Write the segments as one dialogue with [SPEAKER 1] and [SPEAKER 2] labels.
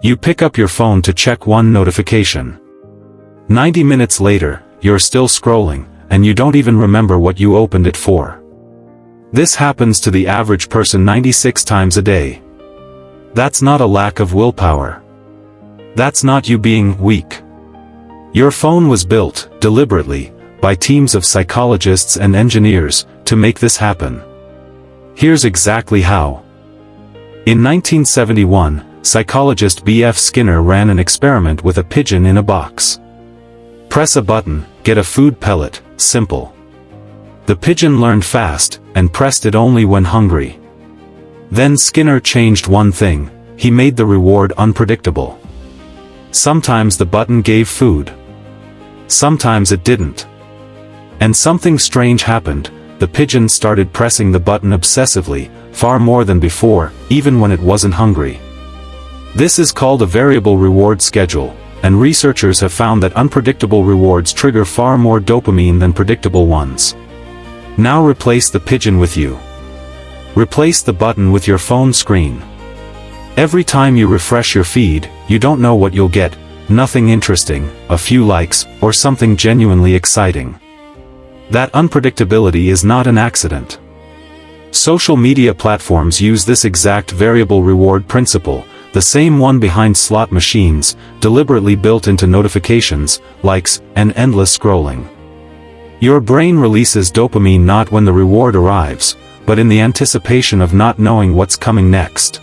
[SPEAKER 1] You pick up your phone to check one notification. 90 minutes later, you're still scrolling, and you don't even remember what you opened it for. This happens to the average person 96 times a day. That's not a lack of willpower. That's not you being weak. Your phone was built, deliberately, by teams of psychologists and engineers, to make this happen. Here's exactly how. In 1971, psychologist B.F. Skinner ran an experiment with a pigeon in a box. Press a button, get a food pellet, simple. The pigeon learned fast, and pressed it only when hungry. Then Skinner changed one thing: he made the reward unpredictable. Sometimes the button gave food. Sometimes it didn't. And something strange happened: the pigeon started pressing the button obsessively, far more than before, even when it wasn't hungry. This is called a variable reward schedule, and researchers have found that unpredictable rewards trigger far more dopamine than predictable ones. Now replace the pigeon with you. Replace the button with your phone screen. Every time you refresh your feed, you don't know what you'll get: nothing interesting, a few likes, or something genuinely exciting. That unpredictability is not an accident. Social media platforms use this exact variable reward principle, the same one behind slot machines, deliberately built into notifications, likes, and endless scrolling. Your brain releases dopamine not when the reward arrives, but in the anticipation of not knowing what's coming next.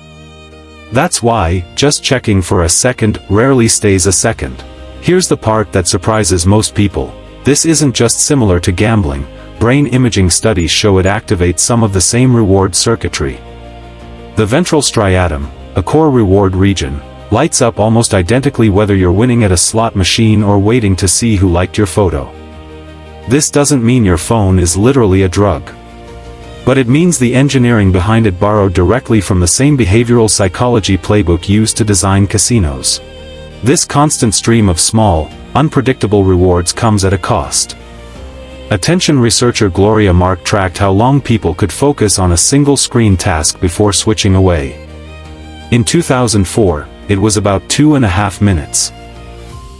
[SPEAKER 1] That's why, just checking for a second rarely stays a second. Here's the part that surprises most people. This isn't just similar to gambling. Brain imaging studies show it activates some of the same reward circuitry. The ventral striatum, a core reward region, lights up almost identically whether you're winning at a slot machine or waiting to see who liked your photo. This doesn't mean your phone is literally a drug. But it means the engineering behind it borrowed directly from the same behavioral psychology playbook used to design casinos. This constant stream of small, unpredictable rewards comes at a cost. Attention researcher Gloria Mark tracked how long people could focus on a single screen task before switching away. In 2004, it was about 2.5 minutes.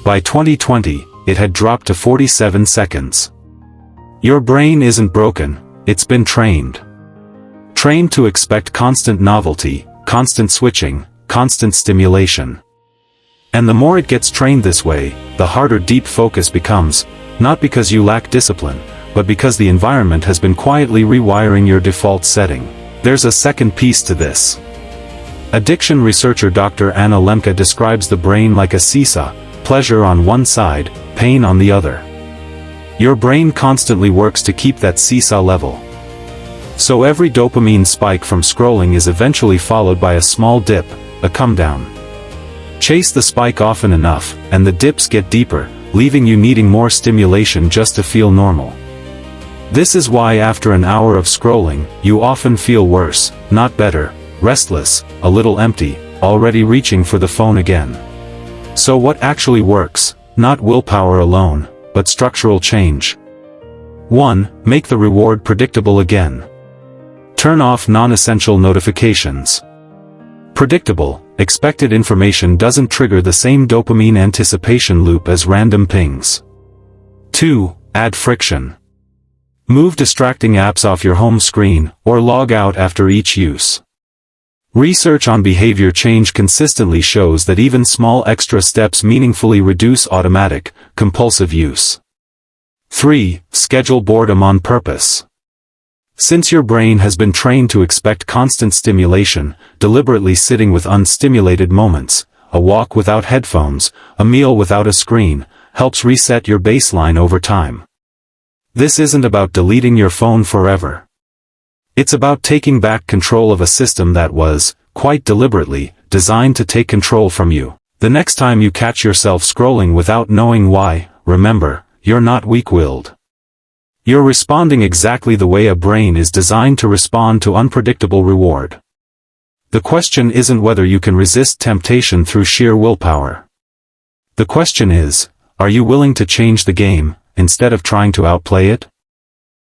[SPEAKER 1] By 2020, it had dropped to 47 seconds. Your brain isn't broken, it's been trained. Trained to expect constant novelty, constant switching, constant stimulation. And the more it gets trained this way, the harder deep focus becomes, not because you lack discipline, but because the environment has been quietly rewiring your default setting. There's a second piece to this. Addiction researcher Dr. Anna Lembke describes the brain like a seesaw, pleasure on one side, pain on the other. Your brain constantly works to keep that seesaw level. So every dopamine spike from scrolling is eventually followed by a small dip, a come down. Chase the spike often enough, and the dips get deeper, leaving you needing more stimulation just to feel normal. This is why after an hour of scrolling, you often feel worse, not better, restless, a little empty, already reaching for the phone again. So what actually works? Not willpower alone, but structural change. 1. Make the reward predictable again. Turn off non-essential notifications. Predictable, expected information doesn't trigger the same dopamine anticipation loop as random pings. 2. Add friction. Move distracting apps off your home screen, or log out after each use. Research on behavior change consistently shows that even small extra steps meaningfully reduce automatic, compulsive use. 3. Schedule boredom on purpose. Since your brain has been trained to expect constant stimulation, deliberately sitting with unstimulated moments, a walk without headphones, a meal without a screen, helps reset your baseline over time. This isn't about deleting your phone forever. It's about taking back control of a system that was, quite deliberately, designed to take control from you. The next time you catch yourself scrolling without knowing why, remember, you're not weak-willed. You're responding exactly the way a brain is designed to respond to unpredictable reward. The question isn't whether you can resist temptation through sheer willpower. The question is, are you willing to change the game, instead of trying to outplay it?